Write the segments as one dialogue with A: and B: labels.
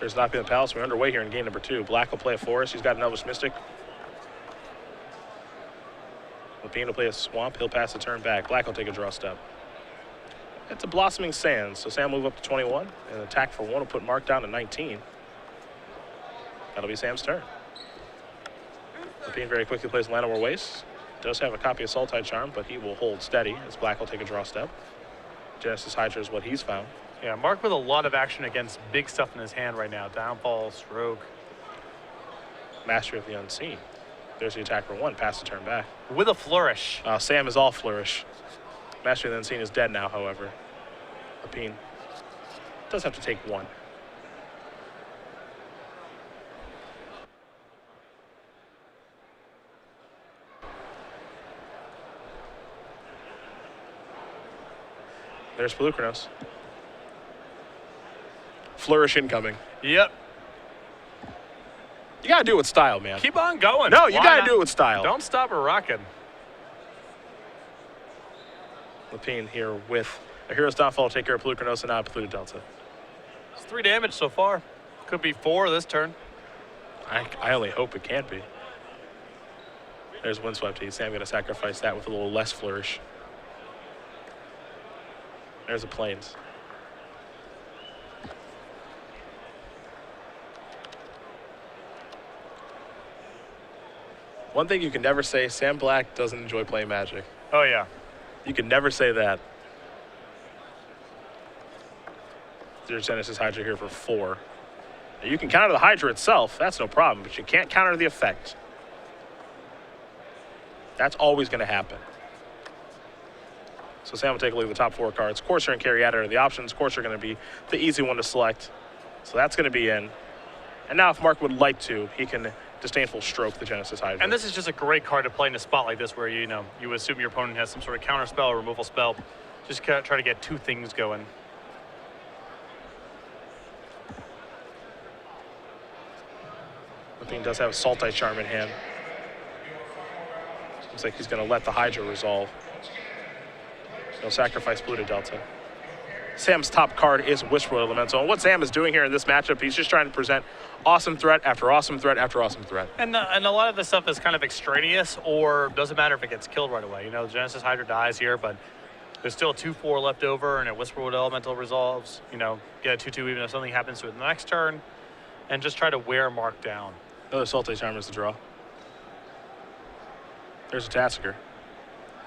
A: There's Lepine in the Palace. We're underway here in game number 2. Black will play a Forest. He's got an Elvish Mystic. Lepine will play a Swamp. He'll pass the turn back. Black will take a draw step. It's a Blossoming Sands, so Sam move up to 21. And attack for 1 will put Mark down to 19. That'll be Sam's turn. Lepine very quickly plays Llanowar Waste. Does have a copy of Sultai Charm, but he will hold steady as Black will take a draw step. Genesis Hydra is what he's found.
B: Yeah, Mark with a lot of action against big stuff in his hand right now. Downfall, Stroke.
A: Mastery of the Unseen. There's the attack for 1. Pass the turn back.
B: With a flourish.
A: Sam is all flourish. Mastery of the Unseen is dead now, however. Lepine does have to take 1. There's Pelucranos. Flourish incoming.
B: Yep.
A: You gotta do it with style, man.
B: Keep on going.
A: No, you gotta do it with style.
B: Don't stop her rocking.
A: Lepine here with a Hero's Downfall to take care of Pelucranos and now Polluted Delta.
B: It's 3 damage so far. Could be 4 this turn.
A: I only hope it can be. There's Windswept. Sam gonna sacrifice that with a little less flourish. There's the Plains. One thing you can never say, Sam Black doesn't enjoy playing Magic.
B: Oh, yeah.
A: You can never say that. There's Genesis Hydra here for 4. Now you can counter the Hydra itself, that's no problem, but you can't counter the effect. That's always going to happen. So Sam will take a look at the top 4 cards. Courser and Caryatid are the options. Courser are going to be the easy one to select. So that's going to be in. And now if Mark would like to, he can Disdainful Stroke the Genesis Hydra.
B: And this is just a great card to play in a spot like this where, you assume your opponent has some sort of counter spell or removal spell. Just try to get 2 things going.
A: Lepine does have a Sultai Charm in hand. Looks like he's going to let the Hydra resolve. He'll sacrifice Polluted Delta. Sam's top card is Whisperwood Elemental. And what Sam is doing here in this matchup, he's just trying to present awesome threat after awesome threat after awesome threat.
B: And a lot of this stuff is kind of extraneous, or doesn't matter if it gets killed right away. Genesis Hydra dies here, but there's still a 2/4 left over, and a Whisperwood Elemental resolves. Get a 2/2 even if something happens to it in the next turn, and just try to wear Mark down.
A: Another Sultai Charm is the draw. There's a Tassiger.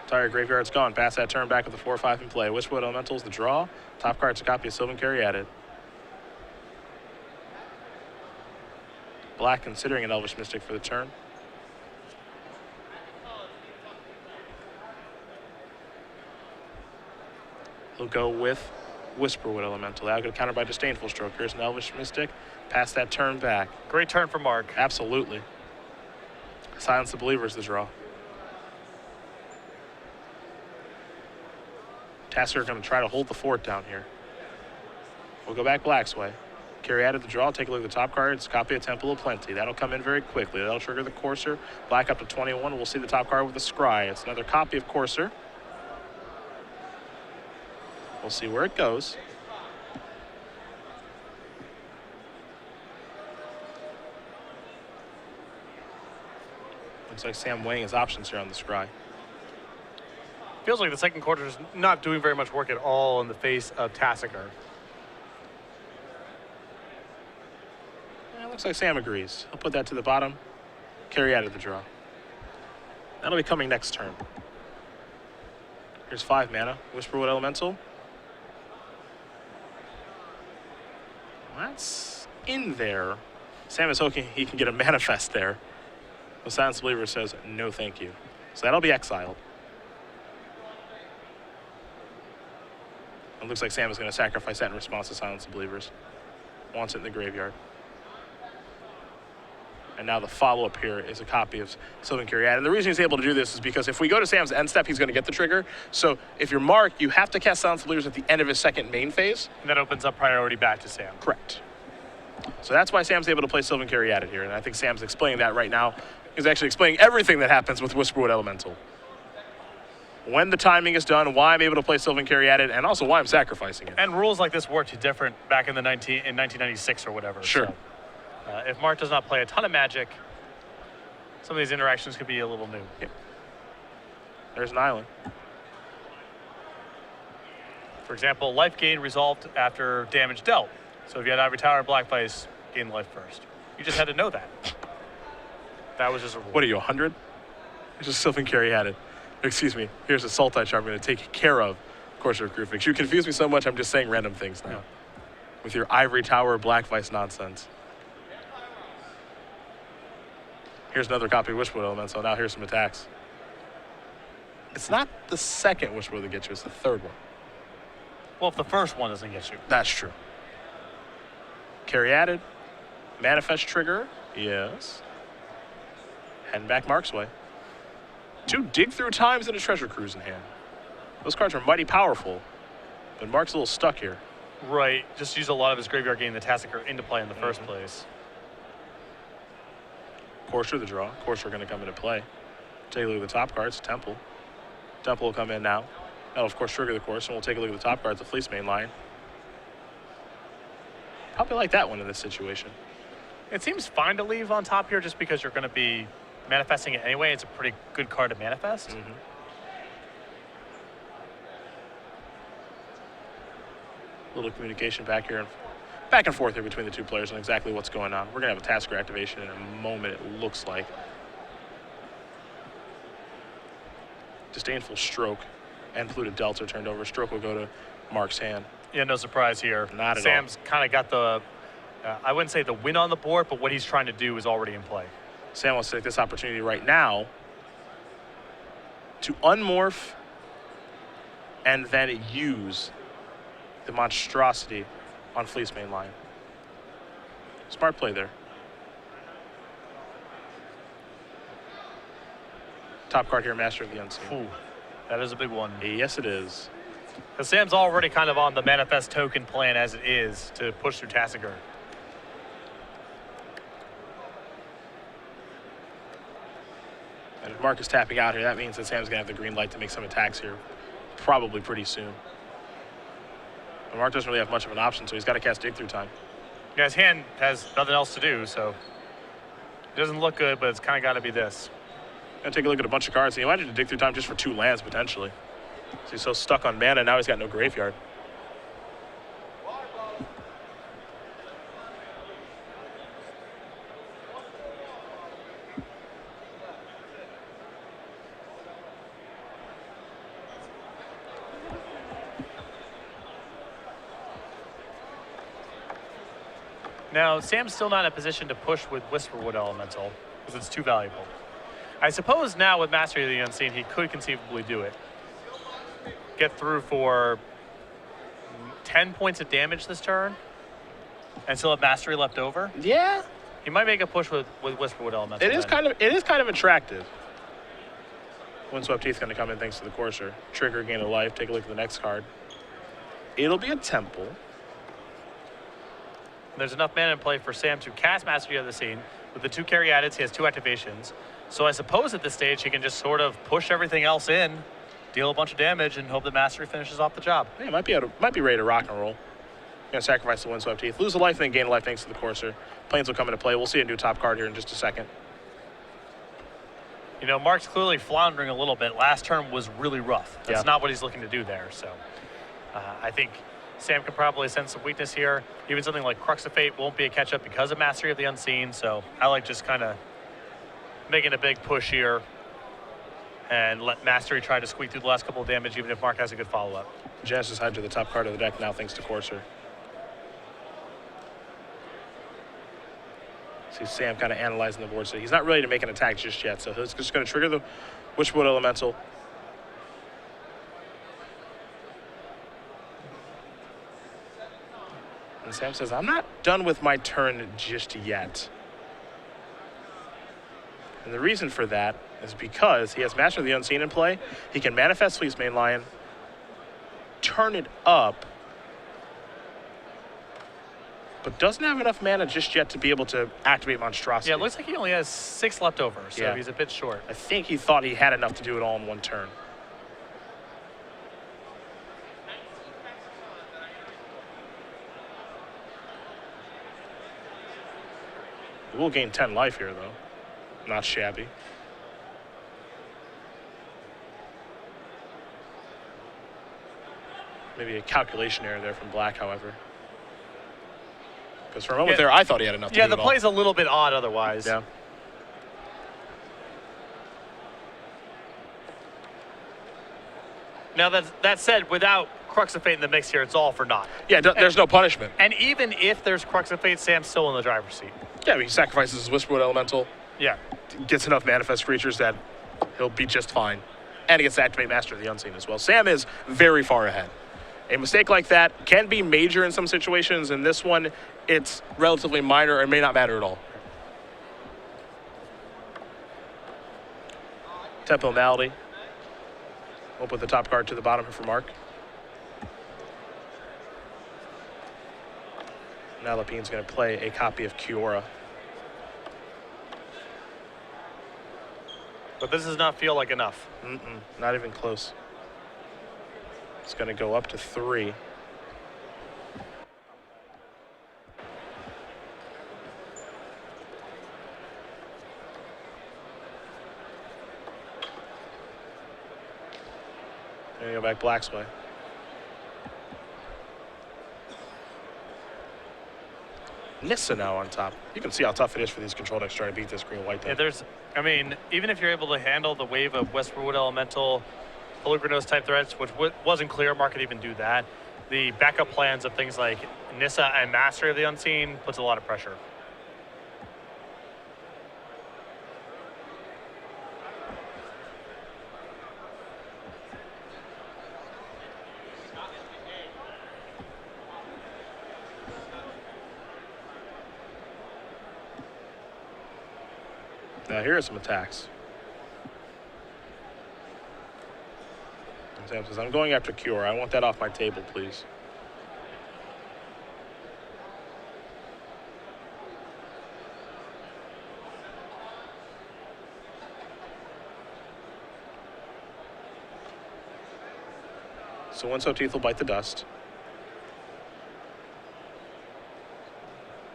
A: Entire graveyard's gone. Pass that turn back with the 4/5 in play. Whisperwood Elemental's the draw. Top card's a copy of Sylvan Caryatid. Black considering an Elvish Mystic for the turn. He'll go with Whisperwood Elemental. Now going to counter by Disdainful Stroke. Here's an Elvish Mystic. Pass that turn back.
B: Great turn for Mark.
A: Absolutely. Silence the Believer's the draw. Tasker going to try to hold the fort down here. We'll go back Black's way. Caryatid the draw. Take a look at the top card. It's a copy of Temple of Plenty. That'll come in very quickly. That'll trigger the Courser. Black up to 21. We'll see the top card with the Scry. It's another copy of Courser. We'll see where it goes. Looks like Sam weighing his options here on the Scry.
B: Feels like the second quarter is not doing very much work at all in the face of Tassiger.
A: Yeah, looks like Sam agrees. I'll put that to the bottom. Caryatid the draw. That'll be coming next turn. Here's 5 mana. Whisperwood Elemental. That's in there. Sam is hoping he can get a manifest there. The Silence Believer says no thank you. So that'll be exiled. It looks like Sam is going to sacrifice that in response to Silence the Believers. Wants it in the graveyard. And now the follow-up here is a copy of Sylvan Caryatid. And the reason he's able to do this is because if we go to Sam's end step, he's going to get the trigger. So if you're Mark, you have to cast Silence the Believers at the end of his second main phase.
B: And that opens up priority back to Sam.
A: Correct. So that's why Sam's able to play Sylvan Caryatid here. And I think Sam's explaining that right now. He's actually explaining everything that happens with Whisperwood Elemental. when the timing is done, why I'm able to play Sylvan Caryatid, and also why I'm sacrificing it.
B: And rules like this worked different back in 1996 or whatever.
A: Sure.
B: So, if Mark does not play a ton of Magic, some of these interactions could be a little new.
A: Yeah. There's an island.
B: For example, life gain resolved after damage dealt. So if you had Ivory Tower and Black Vice, gain life first. You just had to know that. That was just a rule.
A: What are you, 100? It's just Sylvan Caryatid. Excuse me. Here's a Sultai Charm I'm going to take care of Courser of Grufix. You confuse me so much, I'm just saying random things now.
B: Yeah.
A: With your Ivory Tower Black Vice nonsense. Here's another copy of Wishwood Elemental. Now here's some attacks. It's not the second Wishwood that gets you, it's the third one.
B: Well, if the first one doesn't get you.
A: That's true. Caryatid. Manifest trigger. Yes. Heading back Mark's way. 2 dig through times and a treasure cruise in hand. Those cards are mighty powerful, but Mark's a little stuck here.
B: Right. Just use a lot of his graveyard getting the Tassiker into play in the first place.
A: Courser the draw. Courser going to come into play. Take a look at the top cards. Temple. Temple will come in now. That'll, of course, trigger the course, and we'll take a look at the top cards, the Fleece main line. Probably like that one in this situation.
B: It seems fine to leave on top here just because you're going to be manifesting it anyway. It's a pretty good card to manifest.
A: Little communication back here, back and forth here between the two players on exactly what's going on. We're going to have a Tasker activation in a moment, it looks like. Disdainful Stroke and Polluted Delta turned over. Stroke will go to Mark's hand.
B: Yeah, no surprise here.
A: Not at
B: Sam's kind of got the, I wouldn't say the win on the board, but what he's trying to do is already in play.
A: Sam wants to take this opportunity right now to unmorph and then use the monstrosity on Fleece main line. Smart play there. Top card here, Master of the Unseen.
B: Ooh, that is a big one.
A: Yes, it is.
B: Because Sam's already kind of on the manifest token plan as it is to push through Tassiger.
A: And if Mark is tapping out here, that means that Sam's going to have the green light to make some attacks here probably pretty soon. But Mark doesn't really have much of an option, so he's got to cast Dig Through Time.
B: Yeah, his hand has nothing else to do, so it doesn't look good, but it's kind of got to be this.
A: Gonna take a look at a bunch of cards. He wanted to Dig Through Time just for 2 lands, potentially. So he's so stuck on mana, now he's got no graveyard.
B: Now, Sam's still not in a position to push with Whisperwood Elemental because it's too valuable. I suppose now with Mastery of the Unseen, he could conceivably do it. Get through for 10 points of damage this turn and still have Mastery left over.
A: Yeah.
B: He might make a push with Whisperwood Elemental.
A: It is kind of attractive. Windswept Teeth going to come in thanks to the Courser. Trigger, gain of life. Take a look at the next card. It'll be a Temple.
B: There's enough mana in play for Sam to cast Mastery of the Scene. With the 2 Caryatids, he has 2 activations. So I suppose at this stage he can just sort of push everything else in, deal a bunch of damage, and hope that Mastery finishes off the job.
A: Yeah, might be ready to rock and roll. Gonna sacrifice the Windswept Teeth. Lose a life, then gain a life thanks to the Courser. Planes will come into play. We'll see a new top card here in just a second.
B: You know, Mark's clearly floundering a little bit. Last turn was really rough. That's
A: Yeah.
B: not what he's looking to do there. So I think Sam can probably sense some weakness here. Even something like Crux of Fate won't be a catch-up because of Mastery of the Unseen. So I like just kind of making a big push here and let Mastery try to squeak through the last couple of damage, even if Mark has a good follow-up.
A: Genesis Hydra, the top card of the deck now thanks to Courser. See Sam kind of analyzing the board, so he's not ready to make an attack just yet. So he's just going to trigger the Wishwood Elemental. And Sam says, I'm not done with my turn just yet. And the reason for that is because he has Master of the Unseen in play. He can manifest Fleece main line, turn it up, but doesn't have enough mana just yet to be able to activate Monstrosity.
B: Yeah, it looks like he only has 6 left over, so
A: Yeah.
B: he's a bit short.
A: I think he thought he had enough to do it all in one turn. He will gain 10 life here, though. Not shabby. Maybe a calculation error there from Black, however. Because for a moment there, I thought he had enough to do
B: Yeah,
A: it
B: the
A: all.
B: play's a little bit odd otherwise.
A: Yeah.
B: Now, that said, without Crux of Fate in the mix here, it's all for naught.
A: Yeah, there's no punishment.
B: And even if there's Crux of Fate, Sam's still in the driver's seat.
A: Yeah, I mean, he sacrifices his Whisperwood Elemental,
B: Yeah.
A: gets enough Manifest Creatures that he'll be just fine. And he gets to activate Master of the Unseen as well. Sam is very far ahead. A mistake like that can be major in some situations. In this one, it's relatively minor and may not matter at all. Tempo Malady. We'll put the top card to the bottom here for Mark. Now Lepine's going to play a copy of Kiora.
B: But this does not feel like enough.
A: Not even close. It's going to go up to 3. And go back Black's way. Nissa now on top. You can see how tough it is for these control decks trying to beat this green-white deck.
B: Yeah, I mean, even if you're able to handle the wave of Whisperwood Elemental, Pelugranos type threats, which wasn't clear, Mark could even do that. The backup plans of things like Nissa and Mastery of the Unseen puts a lot of pressure.
A: Now here are some attacks. Sam says, I'm going after Cure. I want that off my table, please. So Windswept Teeth will bite the dust.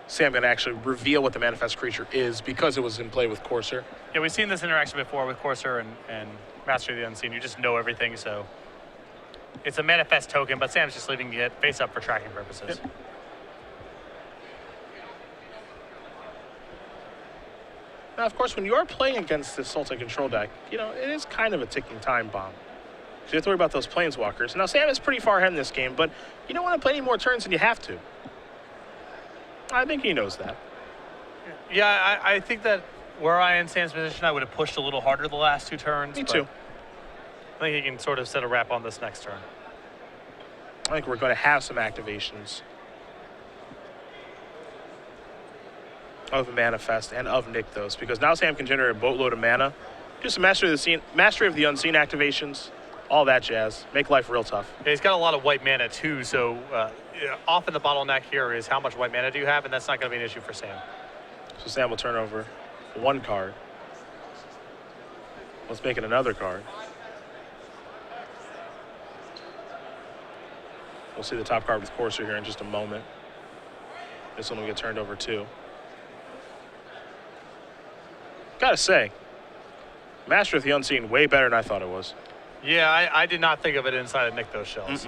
A: Sam going to actually reveal what the manifest creature is because it was in play with Corsair.
B: Yeah, we've seen this interaction before with Corsair and Mastery of the Unseen. You just know everything, so it's a manifest token, but Sam's just leaving it face up for tracking purposes.
A: Yep. Now, of course, when you are playing against this Sultai control deck, you know, it is kind of a ticking time bomb. So you have to worry about those Planeswalkers. Now, Sam is pretty far ahead in this game, but you don't want to play any more turns than you have to. I think he knows that.
B: Yeah, I think that where I am in Sam's position, I would have pushed a little harder the last 2 turns.
A: Me too.
B: I think he can sort of set a wrap on this next turn.
A: I think we're going to have some activations of Manifest and of Nykthos, because now Sam can generate a boatload of mana, do some Mastery of the Unseen activations, all that jazz, make life real tough.
B: Yeah, he's got a lot of white mana too, so often the bottleneck here is how much white mana do you have, and that's not going to be an issue for Sam.
A: So Sam will turn over 1 card. Let's make it another card. We'll see the top card with Corsair here in just a moment. This one will get turned over too. Gotta say, Master of the Unseen way better than I thought it was.
B: Yeah, I did not think of it inside of Nykthos shells.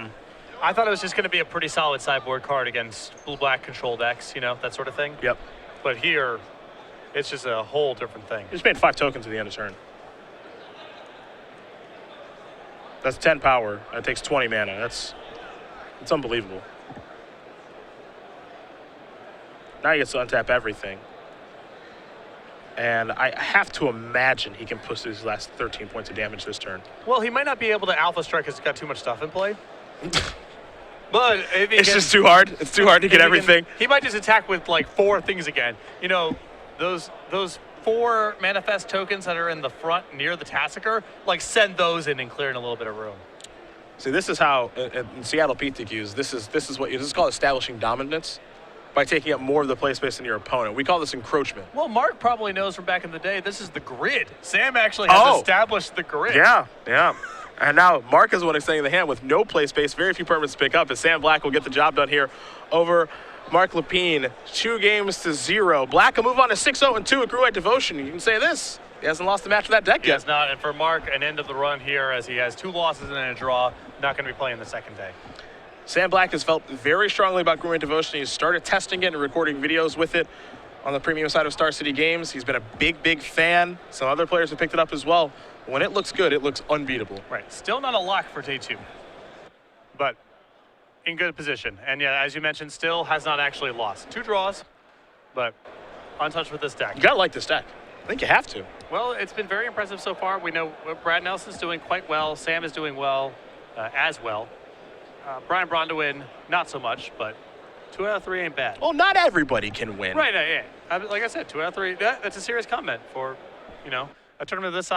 B: I thought it was just going to be a pretty solid sideboard card against blue-black control decks, you know, that sort of thing.
A: Yep.
B: But here, it's just a whole different thing.
A: He just made 5 tokens at the end of turn. That's 10 power. That takes 20 mana. It's unbelievable. Now he gets to untap everything. And I have to imagine he can push these last 13 points of damage this turn.
B: Well, he might not be able to alpha strike because he's got too much stuff in play. But if he
A: It's just too hard. It's too hard to get everything.
B: He might just attack with like 4 things again. You know, those 4 manifest tokens that are in the front near the Tassiker, like send those in and clear in a little bit of room.
A: See, this is how in Seattle PTQs, this is called establishing dominance by taking up more of the play space than your opponent. We call this encroachment.
B: Well, Mark probably knows from back in the day, this is the grid. Sam actually has established the grid.
A: Yeah. And now Mark is the one extending the hand with no play space, very few permanents to pick up, as Sam Black will get the job done here over Mark Lepine, 2-0. Black will move on to 6-0-2 with Gruite Devotion. You can say this. He hasn't lost a match with that deck
B: He
A: yet.
B: has not. And for Mark, an end of the run here as he has 2 losses and a draw. Not going to be playing the second day.
A: Sam Black has felt very strongly about Gruite Devotion. He's started testing it and recording videos with it on the premium side of Star City Games. He's been a big fan. Some other players have picked it up as well. When it looks good, it looks unbeatable.
B: Right. Still not a lock for day 2. But in good position. And yeah, as you mentioned, still has not actually lost. 2 draws, but untouched with this deck.
A: You gotta like this deck. I think you have to.
B: Well, it's been very impressive so far. We know Brad Nelson's doing quite well. Sam is doing well as well. Brian Brondawin, not so much, but 2 out of 3 ain't bad.
A: Well, not everybody can win.
B: Right, yeah. Like I said, 2 out of 3. That's a serious comment for, a tournament of this size.